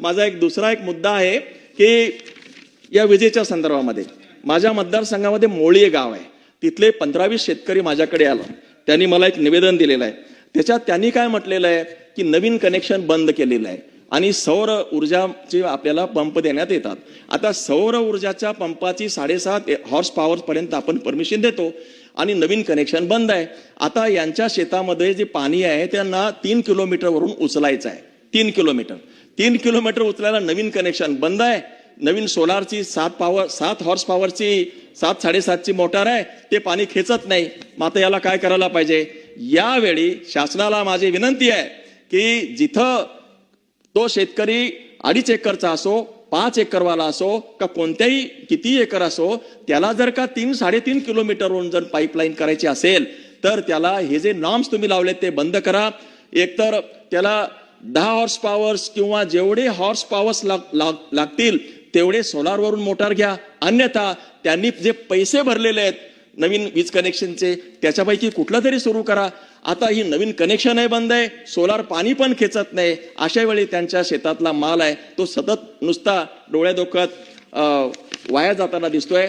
माझा एक दुसरा मुद्दा आहे की या विजेच्या संदर्भामध्ये माझ्या मतदारसंघामध्ये मोळी गाव आहे, तिथले 15-20 शेतकरी माझ्याकडे आले. त्यांनी मला एक निवेदन दिलेलं आहे. त्याच्यात त्यांनी काय म्हटलेलं आहे की नवीन कनेक्शन बंद केलेलं आहे आणि सौर ऊर्जाचे आपल्याला पंप देण्यात येतात. आता सौर ऊर्जाच्या पंपाची 7.5 हॉर्स पॉवर पर्यंत आपण परमिशन देतो आणि नवीन कनेक्शन बंद आहे. आता यांच्या शेतामध्ये जे पाणी आहे त्यांना 3 किलोमीटरवरून उचलायचं आहे. 3 किलोमीटर उचलायला नवीन कनेक्शन बंद आहे. नवीन सोलारची 7 हॉर्स पॉवरची 7-7.5ची मोटार आहे, ते पाणी खेचत नाही. मग आता याला काय करायला पाहिजे? यावेळी शासनाला माझी विनंती आहे की जिथं तो शेतकरी 2.5 एकरचा असो, 5 एकरवाला असो का कोणत्याही किती एकर असो, त्याला जर का 3-3.5 किलोमीटरवरून जर पाईपलाईन करायची असेल तर त्याला हे जे नॉर्म्स तुम्ही लावलेत ते बंद करा. एकतर त्याला 10 हॉर्स पॉवर्स किंवा जेवढे हॉर्स पॉवर्स लागतील तेवढे सोलारवरून मोटार घ्या. अन्यथा त्यांनी जे पैसे भरलेले आहेत नवीन वीज कनेक्शनचे त्याच्यापैकी कुठलं तरी सुरू करा. आता ही नवीन कनेक्शनही बंद आहे, सोलार पाणी पण खेचत नाही. अशा वेळी त्यांच्या शेतातला माल आहे तो सतत नुसता डोळ्यादोखत वाया जाताना दिसतोय.